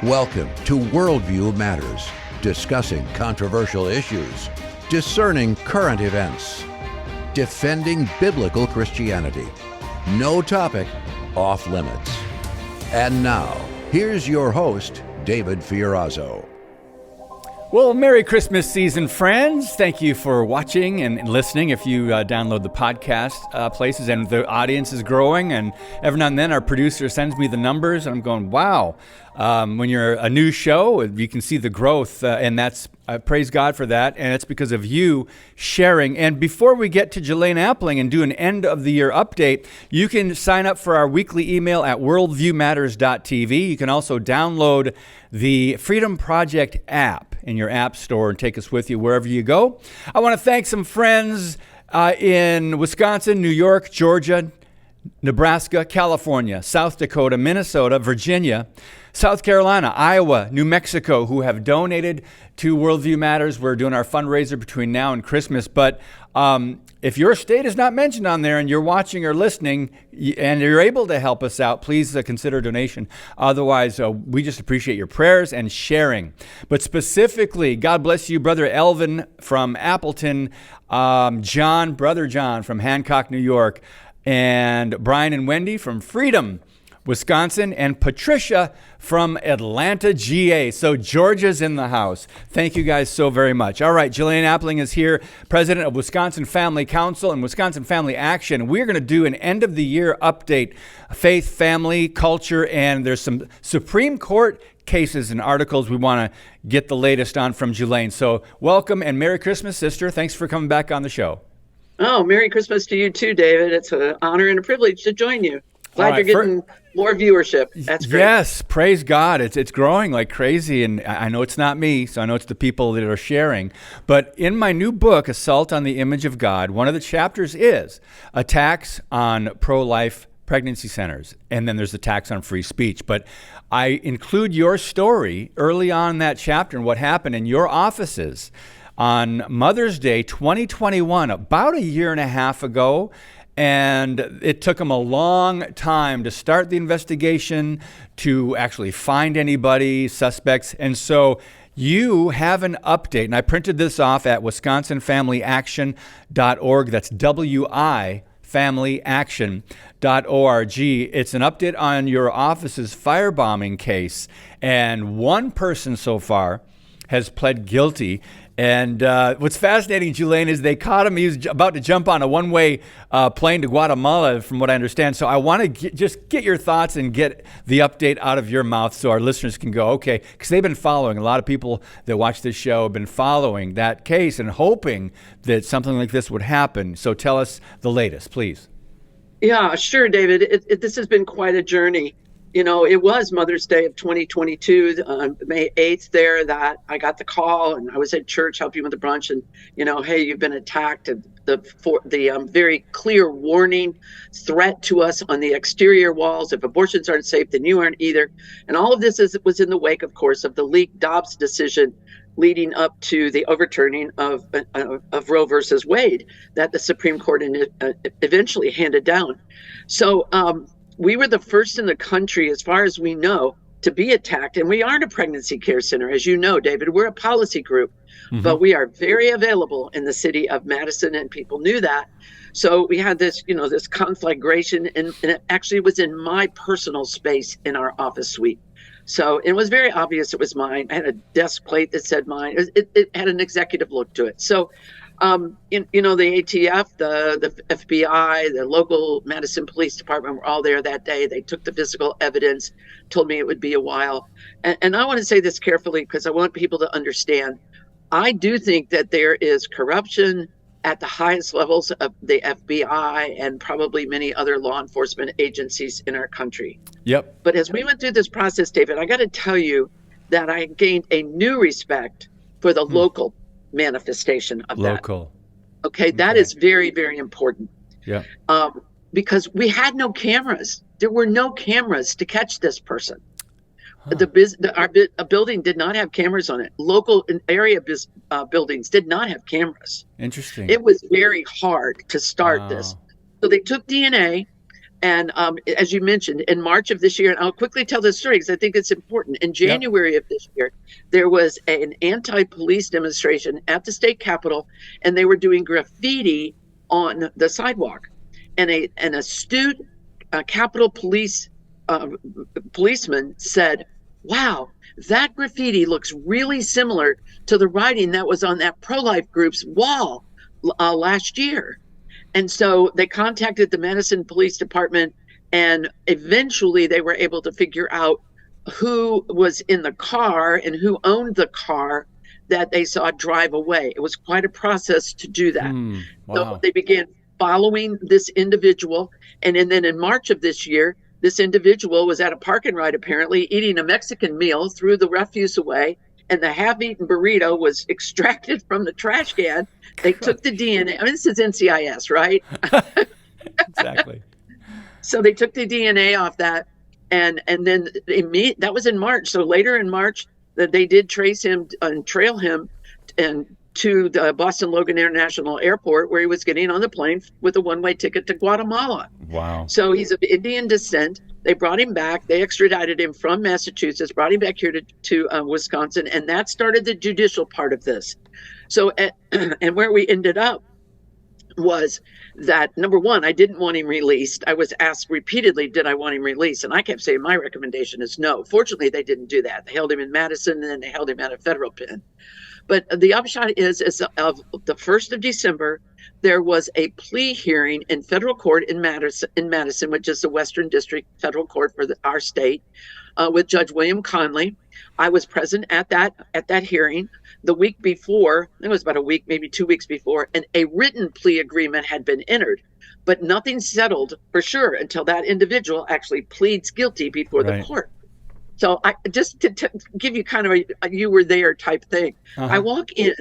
Welcome to Worldview Matters, discussing controversial issues, discerning current events, defending biblical Christianity. No topic off limits. And now, here's your host, David Fiorazzo. Well, Merry Christmas season, friends. Thank you for watching and listening if you download the podcast places. And the audience is growing. And every now and then our producer sends me the numbers. And I'm going, wow. When you're a new show, you can see the growth. And that's, praise God for that. And it's because of you sharing. And before we get to Julaine Appling and do an end of the year update, you can sign up for our weekly email at worldviewmatters.tv. You can also download the Freedom Project app in your app store and take us with you wherever you go. I want to thank some friends in Wisconsin, New York, Georgia, Nebraska, California, South Dakota, Minnesota, Virginia, South Carolina, Iowa, New Mexico, who have donated to Worldview Matters. We're doing our fundraiser between now and Christmas. But if your state is not mentioned on there and you're watching or listening and you're able to help us out, please consider a donation. Otherwise, we just appreciate your prayers and sharing. But specifically, God bless you, Brother Elvin from Appleton, Brother John from Hancock, New York, and Brian and Wendy from Freedom, Wisconsin, and Patricia from Atlanta, GA. So Georgia's in the house. Thank you guys so very much. All right, Julaine Appling is here, president of Wisconsin Family Council and Wisconsin Family Action. We're going to do an end of the year update, faith, family, culture, and there's some Supreme Court cases and articles we want to get the latest on from Julaine. So welcome and Merry Christmas, sister. Thanks for coming back on the show. Oh, Merry Christmas to you too, David. It's an honor and a privilege to join you. Glad you're getting more viewership. That's great. Yes, praise God. It's growing like crazy, and I know it's not me, so I know it's the people that are sharing. But in my new book, Assault on the Image of God, one of the chapters is attacks on pro-life pregnancy centers, and then there's attacks on free speech. But I include your story early on in that chapter and what happened in your offices on Mother's Day 2021, about a year and a half ago. And it took them a long time to start the investigation, to actually find anybody, suspects. And so you have an update, and I printed this off at wisconsinfamilyaction.org. That's WI familyaction.org. It's an update on your office's firebombing case. And one person so far has pled guilty. And what's fascinating, Julaine, is they caught him. He was about to jump on a one-way plane to Guatemala, from what I understand. So I want to just get your thoughts and get the update out of your mouth so our listeners can go, okay, because they've been following. A lot of people that watch this show have been following that case and hoping that something like this would happen. So tell us the latest, please. Yeah, sure, David. This has been quite a journey. You know, it was Mother's Day of 2022, May 8th there, that I got the call, and I was at church helping with the brunch, and, you know, hey, you've been attacked. The very clear warning, threat to us on the exterior walls. If abortions aren't safe, then you aren't either. And all of this was in the wake, of course, of the leaked Dobbs decision leading up to the overturning of Roe versus Wade that the Supreme Court eventually handed down. So, we were the first in the country, as far as we know, to be attacked. And we aren't a pregnancy care center, as you know, David. We're a policy group, but we are very available in the city of Madison, and people knew that. So we had this, this conflagration, and it actually was in my personal space in our office suite. So it was very obvious it was mine. I had a desk plate that said mine. It had an executive look to it. So the ATF, the FBI, the local Madison Police Department were all there that day. They took the physical evidence, told me it would be a while. And I want to say this carefully because I want people to understand. I do think that there is corruption at the highest levels of the FBI and probably many other law enforcement agencies in our country. Yep. But as we went through this process, David, I got to tell you that I gained a new respect for the local manifestation of that. Okay, that is very, very important. Yeah. Because we had no cameras. There were no cameras to catch this person. Our building did not have cameras on it. Local area buildings did not have cameras. Interesting. It was very hard to start this. So they took DNA. And as you mentioned, in March of this year, and I'll quickly tell this story because I think it's important. In January of this year, there was an anti-police demonstration at the state capitol, and they were doing graffiti on the sidewalk. And an astute Capitol Police policeman said, "Wow, that graffiti looks really similar to the writing that was on that pro-life group's wall last year." And so they contacted the Madison Police Department, and eventually they were able to figure out who was in the car and who owned the car that they saw drive away. It was quite a process to do that. Wow. So they began following this individual. And then in March of this year, this individual was at a park and ride, apparently eating a Mexican meal, threw the refuse away, and the half-eaten burrito was extracted from the trash can. They took the DNA. I mean, this is NCIS, right? Exactly. So they took the DNA off that, and then that was in March. So later in March, that they did trace him and trail him and to the Boston Logan International Airport, where he was getting on the plane with a one-way ticket to Guatemala. Wow. So he's of Indian descent. They brought him back. They extradited him from Massachusetts, brought him back here to Wisconsin, and that started the judicial part of this. So, and where we ended up was that, number one, I didn't want him released. I was asked repeatedly, did I want him released? And I kept saying my recommendation is no. Fortunately, they didn't do that. They held him in Madison, and then they held him at a federal pen. But the upshot is of the 1st of December, there was a plea hearing in federal court in Madison, which is the Western District Federal Court for our state, with Judge William Conley. I was present at that hearing. The week before, it was about a week, maybe 2 weeks before, and a written plea agreement had been entered, but nothing settled for sure until that individual actually pleads guilty before the court. So I just to give you kind of a you were there type thing. I walk in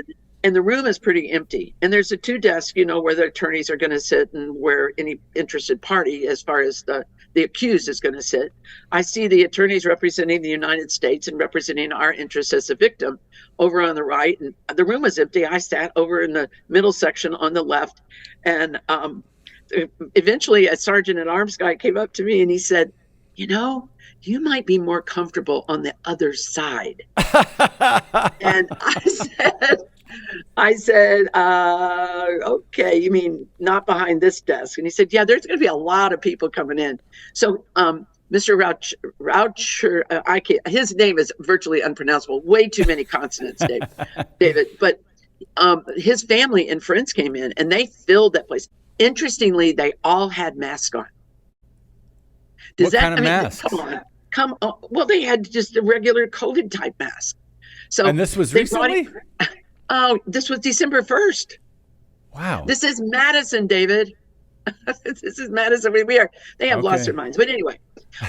and the room is pretty empty. And there's a 2 desks, where the attorneys are going to sit and where any interested party, as far as the accused, is going to sit. I see the attorneys representing the United States and representing our interests as a victim over on the right. And the room was empty. I sat over in the middle section on the left. And eventually a sergeant at arms guy came up to me and he said, you might be more comfortable on the other side. And I said, okay, you mean not behind this desk? And he said, yeah, there's going to be a lot of people coming in. So Mr. Raucher, his name is virtually unpronounceable, way too many consonants, David. But his family and friends came in and they filled that place. Interestingly, they all had masks on. What kind of masks? Come on. Well, they had just a regular COVID type mask. So, and this was recently? This was December 1st. Wow. This is Madison, David. This is Madison. They have lost their minds. But anyway,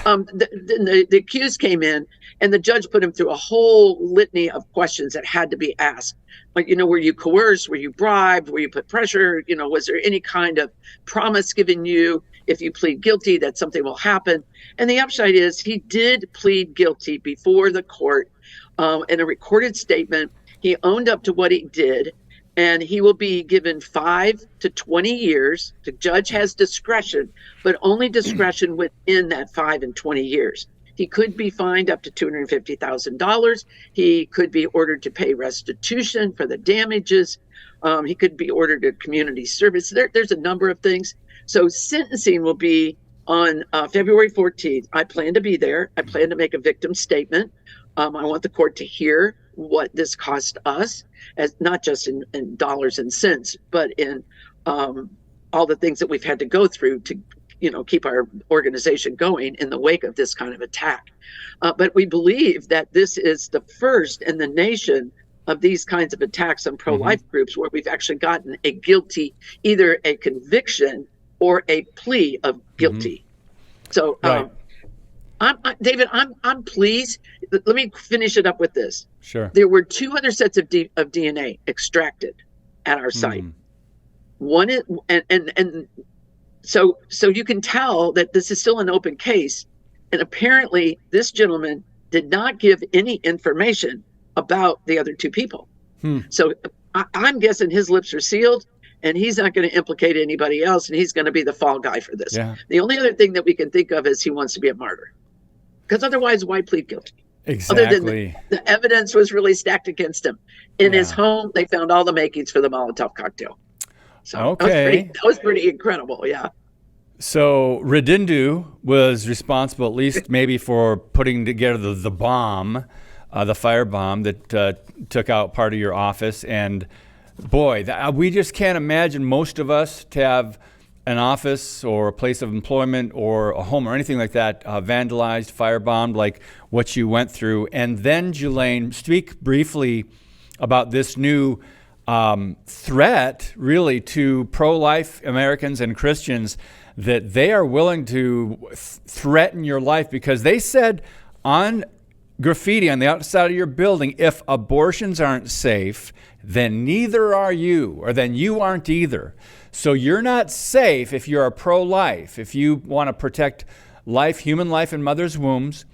the accused came in and the judge put him through a whole litany of questions that had to be asked. Like, were you coerced? Were you bribed? Were you put pressure? Was there any kind of promise given you if you plead guilty that something will happen? And the upside is he did plead guilty before the court in a recorded statement. He owned up to what he did, and he will be given 5 to 20 years. The judge has discretion, but only discretion within that 5 and 20 years. He could be fined up to $250,000. He could be ordered to pay restitution for the damages. He could be ordered to community service. There's a number of things. So sentencing will be on February 14th. I plan to be there. I plan to make a victim statement. I want the court to hear what this cost us, as not just in dollars and cents, but in all the things that we've had to go through to keep our organization going in the wake of this kind of attack. But we believe that this is the first in the nation of these kinds of attacks on pro-life groups where we've actually gotten a guilty, either a conviction or a plea of guilty. So, David, I'm pleased. Let me finish it up with this. Sure. There were 2 other sets of DNA extracted at our site. One is, and so you can tell that this is still an open case. And apparently this gentleman did not give any information about the other 2 people. So I'm guessing his lips are sealed. and he's not going to implicate anybody else, and he's going to be the fall guy for this. Yeah. The only other thing that we can think of is he wants to be a martyr, because otherwise, why plead guilty? Exactly. Other than the evidence was really stacked against him. In his home, they found all the makings for the Molotov cocktail. So that was pretty incredible. Yeah. So Redindu was responsible, at least maybe, for putting together the bomb, the firebomb that took out part of your office. And boy, we just can't imagine, most of us, to have an office or a place of employment or a home or anything like that vandalized, firebombed, like what you went through. And then, Julaine, speak briefly about this new threat, really, to pro-life Americans and Christians, that they are willing to threaten your life because they said on graffiti on the outside of your building, if abortions aren't safe, then neither are you, or then you aren't either. So you're not safe if you're a pro-life, if you want to protect life, human life in mother's wombs,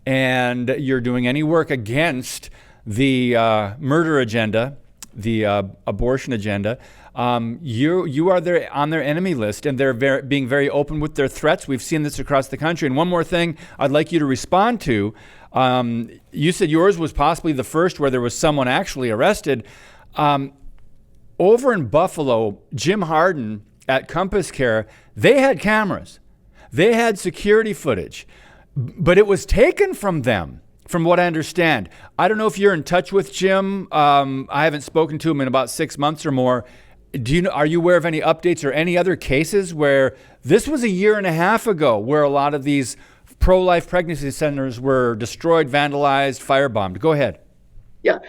and you're doing any work against the murder agenda, the abortion agenda, you are on their enemy list, and they're being very open with their threats. We've seen this across the country. And one more thing I'd like you to respond to. You said yours was possibly the first where there was someone actually arrested. Over in Buffalo, Jim Harden at Compass Care, they had cameras. They had security footage, but it was taken from them, from what I understand. I don't know if you're in touch with Jim. I haven't spoken to him in about 6 months or more. Are you aware of any updates or any other cases where this was a year and a half ago, where a lot of these pro-life pregnancy centers were destroyed, vandalized, firebombed? Go ahead. Yeah,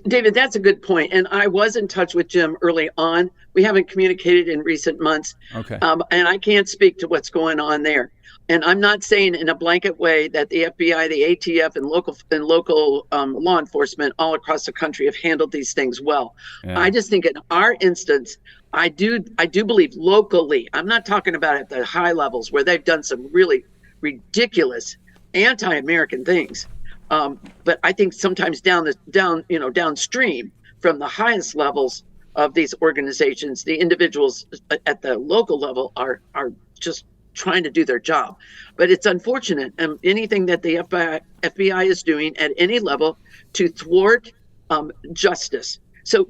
David, that's a good point. And I was in touch with Jim early on. We haven't communicated in recent months. Okay. And I can't speak to what's going on there. And I'm not saying in a blanket way that the FBI, the ATF, and local law enforcement all across the country have handled these things well. Yeah. I just think in our instance, I do believe locally. I'm not talking about at the high levels where they've done some really ridiculous anti-American things. But I think sometimes downstream from the highest levels of these organizations, the individuals at the local level are just trying to do their job. But it's unfortunate, anything that the FBI is doing at any level to thwart justice. So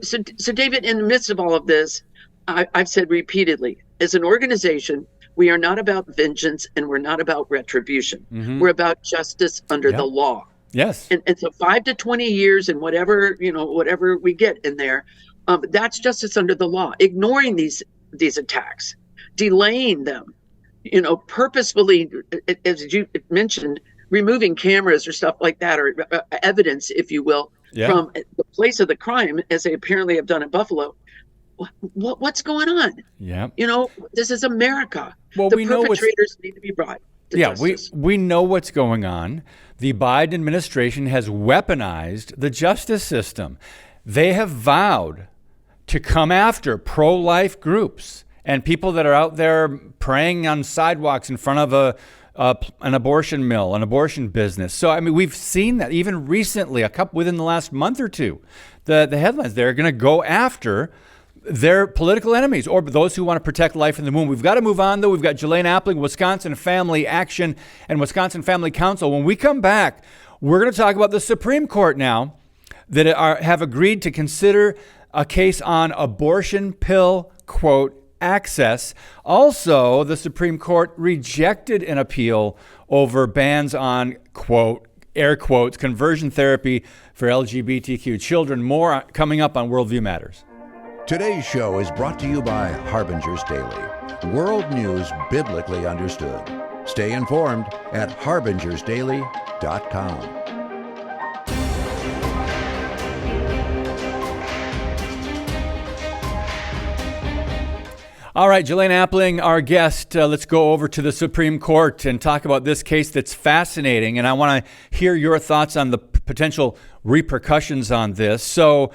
David, in the midst of all of this, I've said repeatedly, as an organization, we are not about vengeance and we're not about retribution. Mm-hmm. We're about justice under the law. Yes. And so 5 to 20 years and whatever we get in there, that's justice under the law. Ignoring these attacks, delaying them, purposefully, as you mentioned, removing cameras or stuff like that, or evidence, if you will, from the place of the crime, as they apparently have done in Buffalo. What's going on? Yeah. This is America. Well, the perpetrators need to be brought to justice. we know what's going on. The Biden administration has weaponized the justice system. They have vowed to come after pro-life groups and people that are out there praying on sidewalks in front of an abortion mill, an abortion business. So, we've seen that even recently, within the last month or two, the headlines, they're going to go after their political enemies or those who want to protect life in the womb. We've got to move on, though. We've got Julaine Appling, Wisconsin Family Action and Wisconsin Family Council. When we come back, we're going to talk about the Supreme Court now that have agreed to consider a case on abortion pill, quote, access. Also, the Supreme Court rejected an appeal over bans on, quote, air quotes, conversion therapy for LGBTQ children. More coming up on Worldview Matters. Today's show is brought to you by Harbinger's Daily, world news biblically understood. Stay informed at harbingersdaily.com. All right, Julaine Appling, our guest. Let's go over to the Supreme Court and talk about this case that's fascinating. And I want to hear your thoughts on the potential repercussions on this. So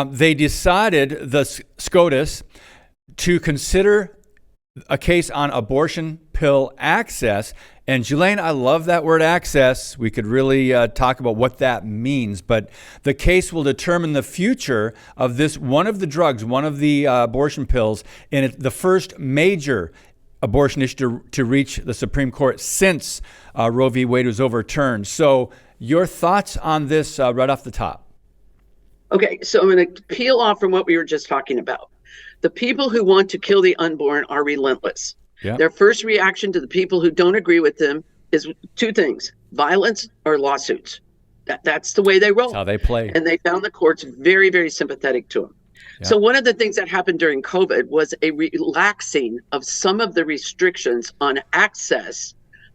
they decided, the SCOTUS, to consider a case on abortion pill access. And Julaine, I love that word access. We could really talk about what that means. But the case will determine the future of this, one of the drugs, one of the abortion pills, and the first major abortion issue to reach the Supreme Court since Roe v. Wade was overturned. So your thoughts on this right off the top? Okay, so I'm going to peel off from what we were just talking about. The people who want to kill the unborn are relentless. Yeah. Their first reaction to the people who don't agree with them is two things: violence or lawsuits. That's the way they roll. That's how they play. And they found the courts very, very sympathetic to them. Yeah. So one of the things that happened during COVID was a relaxing of some of the restrictions on access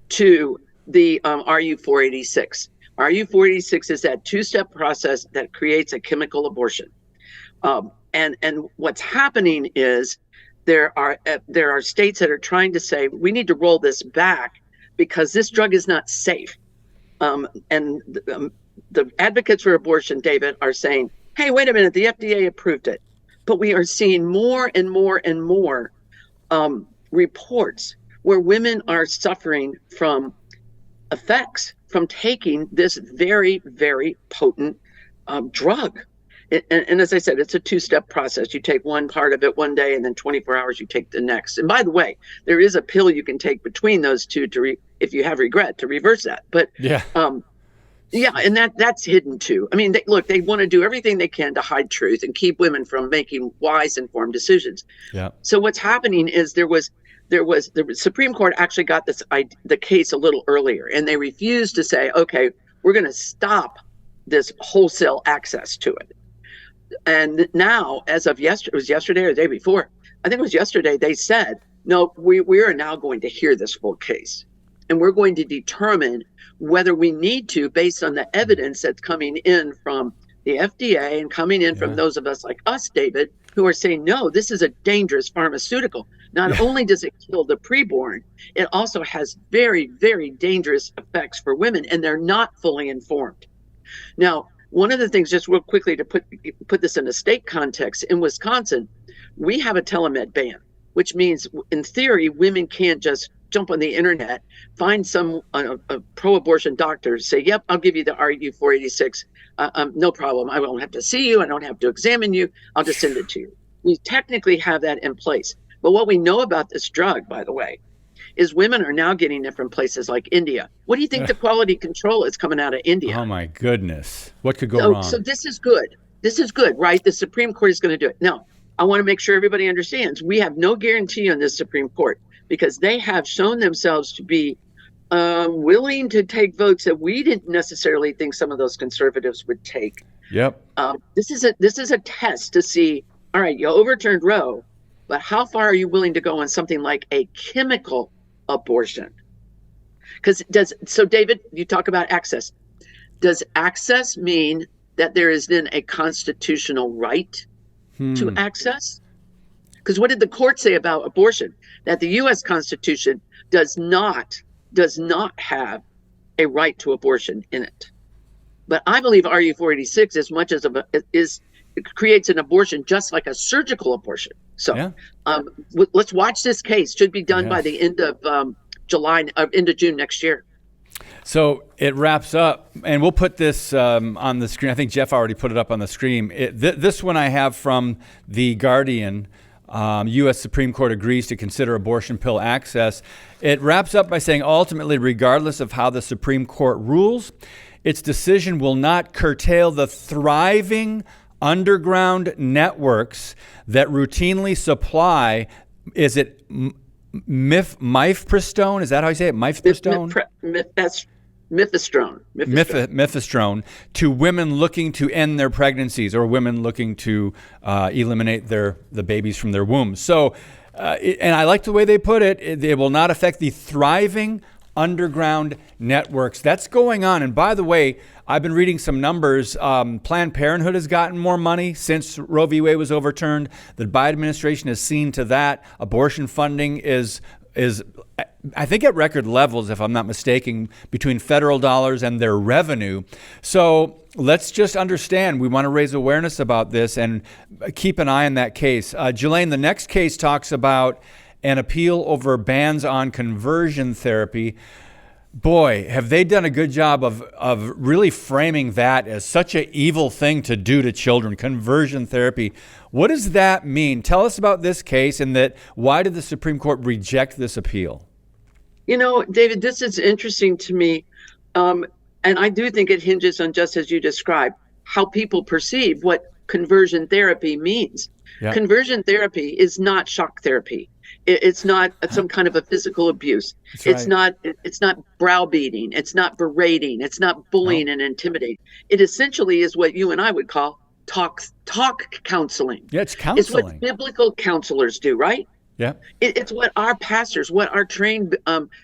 to the RU-486. RU-486 is that two-step process that creates a chemical abortion. And what's happening is there are states that are trying to say we need to roll this back because this drug is not safe. And the advocates for abortion, David, are saying, hey, wait a minute, the FDA approved it. But we are seeing more and more and more reports where women are suffering from effects from taking this very, very potent drug. And as I said, it's a two-step process. You take one part of it one day, and then 24 hours you take the next. And by the way, there is a pill you can take between those two if you have regret, to reverse that. But yeah, and that's hidden too. I mean, they want to do everything they can to hide truth and keep women from making wise, informed decisions. Yeah. So what's happening is the Supreme Court actually got the case a little earlier, and they refused to say, okay, we're going to stop this wholesale access to it. And now, as of yesterday, it was yesterday or the day before, I think it was yesterday, they said, no, we are now going to hear this full case. And we're going to determine whether we need to, based on the evidence that's coming in from the FDA and coming in from those of us like us, David, who are saying, no, this is a dangerous pharmaceutical. Not only does it kill the preborn, it also has very, very dangerous effects for women, and they're not fully informed. Now, one of the things, just real quickly to put this in a state context, in Wisconsin, we have a telemed ban, which means in theory, women can't just jump on the internet, find some a pro-abortion doctor, say, yep, I'll give you the RU-486. No problem. I won't have to see you. I don't have to examine you. I'll just send it to you. We technically have that in place. But what we know about this drug, by the way, is women are now getting it from places like India. What do you think the quality control is coming out of India? Oh, my goodness. What could go wrong? So this is good. This is good, right? The Supreme Court is going to do it. Now, I want to make sure everybody understands we have no guarantee on this Supreme Court because they have shown themselves to be willing to take votes that we didn't necessarily think some of those conservatives would take. Yep. This is a test to see, all right, you overturned Roe, but how far are you willing to go on something like a chemical abortion? So David, you talk about access. Does access mean that there is then a constitutional right to access? Because what did the court say about abortion? That the U.S. Constitution does not have a right to abortion in it. But I believe RU-486, as much as it creates an abortion just like a surgical abortion. So let's watch this case. Should be done by the end of end of June next year. So it wraps up, and we'll put this on the screen. I think Jeff already put it up on the screen. This one I have from The Guardian. U.S. Supreme Court agrees to consider abortion pill access. It wraps up by saying, ultimately, regardless of how the Supreme Court rules, its decision will not curtail the thriving underground networks that routinely supply, is it mifepristone? Is that how you say it? Mifepristone? Mifepristone to women looking to end their pregnancies or women looking to eliminate the babies from their wombs. So, and I like the way they put it, it will not affect the thriving underground networks. That's going on. And by the way, I've been reading some numbers. Planned Parenthood has gotten more money since Roe v. Wade was overturned. The Biden administration has seen to that. Abortion funding is I think at record levels, if I'm not mistaken, between federal dollars and their revenue. So let's just understand, we want to raise awareness about this and keep an eye on that case. Julaine, the next case talks about and appeal over bans on conversion therapy. Boy, have they done a good job of really framing that as such an evil thing to do to children, conversion therapy. What does that mean? Tell us about this case and why did the Supreme Court reject this appeal? David, this is interesting to me. And I do think it hinges on, just as you described, how people perceive what conversion therapy means. Yeah. Conversion therapy is not shock therapy. It's not some kind of a physical abuse. It's not browbeating. It's not berating. It's not bullying and intimidating. It essentially is what you and I would call talk counseling. Yeah, it's counseling. It's what biblical counselors do, right? Yeah. It's what our pastors, what our trained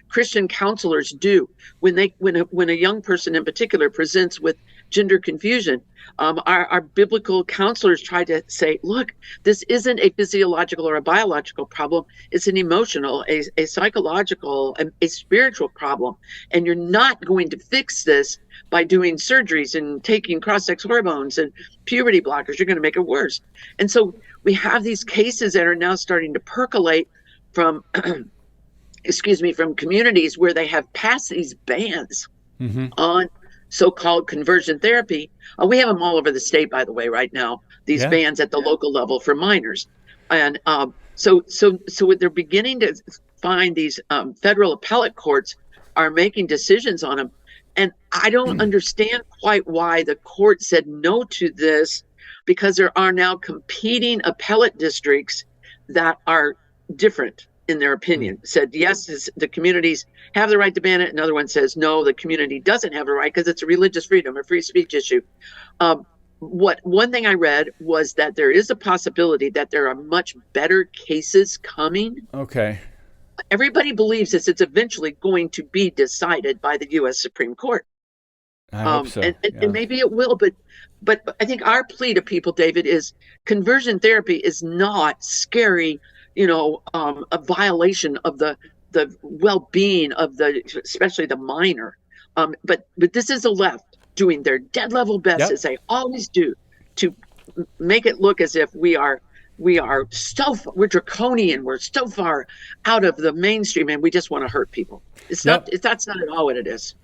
Christian counselors do when a young person in particular presents with gender confusion. Our biblical counselors try to say, look, this isn't a physiological or a biological problem. It's an emotional, a psychological, a spiritual problem. And you're not going to fix this by doing surgeries and taking cross-sex hormones and puberty blockers. You're going to make it worse. And so we have these cases that are now starting to percolate from, from communities where they have passed these bans on so-called conversion therapy. We have them all over the state, by the way, right now, these bans at the local level for minors. And so they're beginning to find these federal appellate courts are making decisions on them. And I don't understand quite why the court said no to this, because there are now competing appellate districts that are different in their opinion. Said yes, the communities have the right to ban it. Another one says no, the community doesn't have a right because it's a religious freedom, a free speech issue. One thing I read was that there is a possibility that there are much better cases coming. Okay. Everybody believes this. It's eventually going to be decided by the U.S. Supreme Court. I hope so. And maybe it will, but I think our plea to people, David, is conversion therapy is not scary, a violation of the well-being of especially the minor. But this is the left doing their dead level best, as they always do, to make it look as if we're draconian, we're so far out of the mainstream, and we just want to hurt people. That's not at all what it is.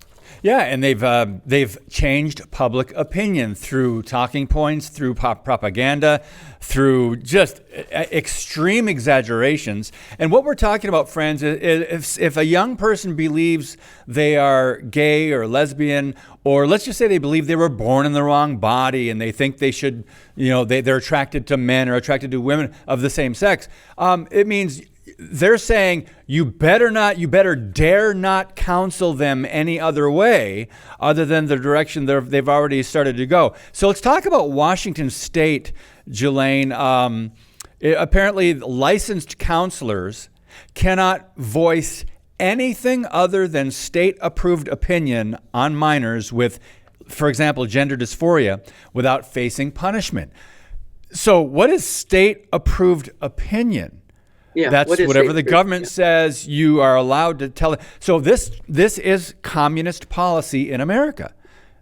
Yeah, and they've changed public opinion through talking points, through propaganda, through just extreme exaggerations. And what we're talking about, friends, is if a young person believes they are gay or lesbian, or let's just say they believe they were born in the wrong body and they think they should, they're attracted to men or attracted to women of the same sex, it means they're saying you better dare not counsel them any other way other than the direction they've already started to go. So let's talk about Washington State, Julaine. Apparently licensed counselors cannot voice anything other than state-approved opinion on minors with, for example, gender dysphoria without facing punishment. So what is state-approved opinion? Yeah, that's whatever the government says you are allowed to tell it. So this is communist policy in America.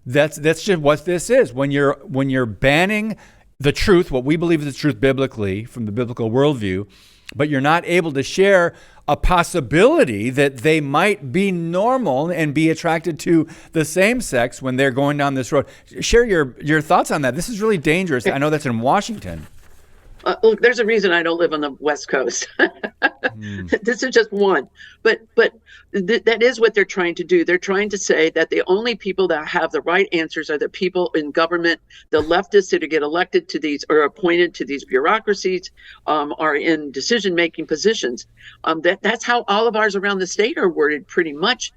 That's just what this is. When you're banning the truth, what we believe is the truth biblically from the biblical worldview, but you're not able to share a possibility that they might be normal and be attracted to the same sex when they're going down this road. Share your thoughts on that. This is really dangerous. I know that's in Washington. Look, there's a reason I don't live on the West Coast. This is just one. But that is what they're trying to do. They're trying to say that the only people that have the right answers are the people in government, the leftists that get elected to these or appointed to these bureaucracies, are in decision-making positions. That's how all of ours around the state are worded pretty much.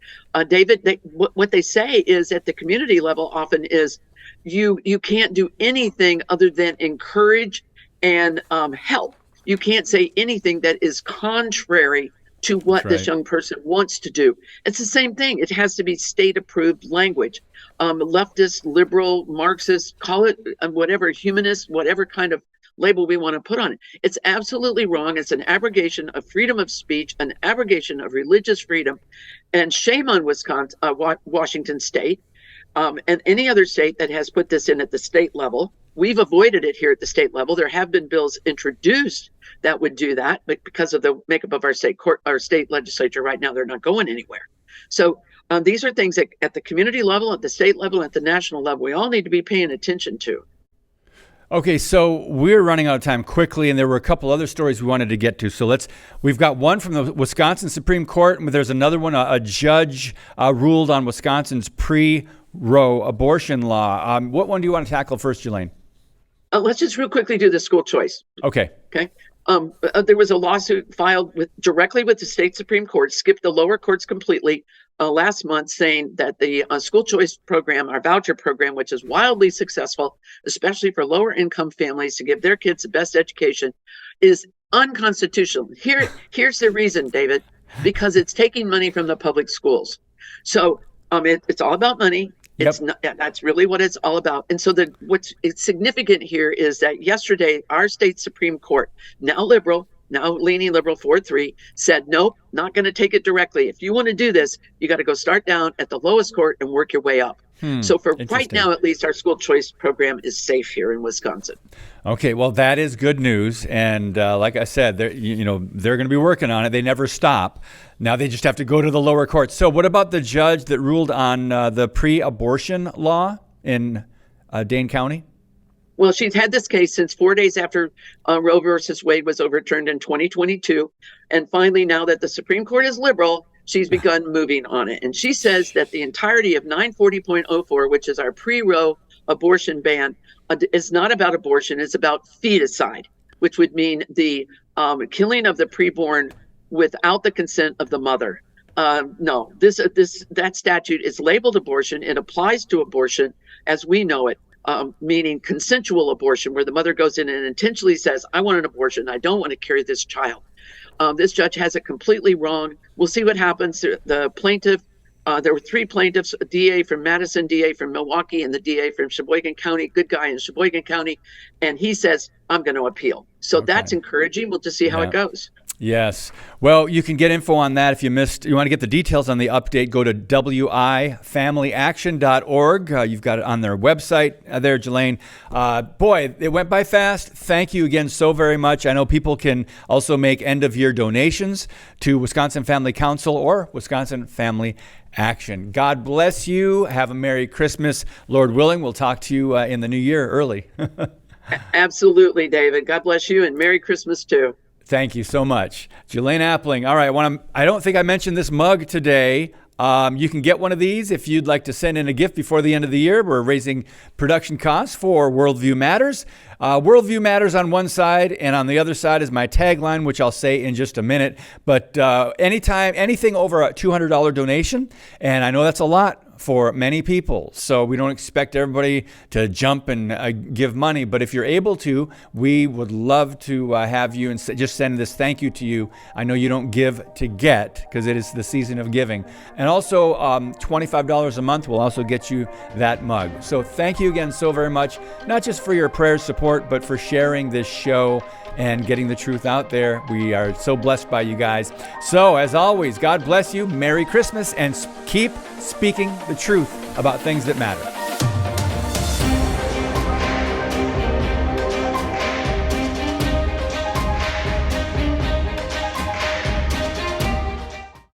David, what they say is at the community level often is you can't do anything other than encourage and help. You can't say anything that is contrary to what this young person wants to do. It's the same thing. It has to be state-approved language. Leftist, liberal, Marxist, call it whatever, humanist, whatever kind of label we want to put on it. It's absolutely wrong. It's an abrogation of freedom of speech, an abrogation of religious freedom, and shame on Washington State, and any other state that has put this in at the state level. We've avoided it here at the state level. There have been bills introduced that would do that, but because of the makeup of our state legislature right now, they're not going anywhere. So these are things that at the community level, at the state level, at the national level, we all need to be paying attention to. Okay, so we're running out of time quickly, and there were a couple other stories we wanted to get to. So we've got one from the Wisconsin Supreme Court, and there's another one. A judge ruled on Wisconsin's pre-Roe abortion law. What one do you want to tackle first, Julaine? Let's just real quickly do the school choice. Okay. There was a lawsuit filed directly with the state Supreme Court, skipped the lower courts completely last month, saying that the school choice program, our voucher program, which is wildly successful, especially for lower income families to give their kids the best education, is unconstitutional. Here's the reason, David, because it's taking money from the public schools. So it's all about money. It's not, that's really what it's all about. And so what's significant here is that yesterday, our state Supreme Court, now liberal, now leaning liberal 4-3, said, nope, not going to take it directly. If you want to do this, you got to go start down at the lowest court and work your way up. So for right now, at least, our school choice program is safe here in Wisconsin. Okay, well, that is good news. And like I said, they're going to be working on it. They never stop. Now they just have to go to the lower courts. So what about the judge that ruled on the pre-abortion law in Dane County? Well, she's had this case since 4 days after Roe versus Wade was overturned in 2022. And finally, now that the Supreme Court is liberal, she's begun moving on it. And she says that the entirety of 940.04, which is our pre-Roe abortion ban, is not about abortion. It's about feticide, which would mean the killing of the preborn without the consent of the mother. No, that statute is labeled abortion. It applies to abortion as we know it. Meaning consensual abortion, where the mother goes in and intentionally says, I want an abortion. I don't want to carry this child. This judge has it completely wrong. We'll see what happens. The plaintiff, there were 3 plaintiffs, a DA from Madison, DA from Milwaukee, and the DA from Sheboygan County, good guy in Sheboygan County. And he says, I'm going to appeal. So that's encouraging. We'll just see how it goes. Yes. Well, you can get info on that if you want to get the details on the update. Go to wifamilyaction.org. You've got it on their website there, Julaine. Boy, it went by fast. Thank you again so very much. I know people can also make end-of-year donations to Wisconsin Family Council or Wisconsin Family Action. God bless you. Have a Merry Christmas. Lord willing, we'll talk to you in the new year early. Absolutely, David. God bless you and Merry Christmas too. Thank you so much. Julaine Appling. All right, I don't think I mentioned this mug today. You can get one of these if you'd like to send in a gift before the end of the year. We're raising production costs for Worldview Matters. Worldview Matters on one side, and on the other side is my tagline, which I'll say in just a minute. But anything over a $200 donation, and I know that's a lot for many people, so we don't expect everybody to jump and give money, but if you're able to, we would love to have you and just send this thank you to you. I know you don't give to get, because it is the season of giving. And also $25 a month will also get you that mug. So thank you again so very much, not just for your prayer support, but for sharing this show and getting the truth out there. We are so blessed by you guys. So as always, God bless you, Merry Christmas, and keep speaking the truth about things that matter.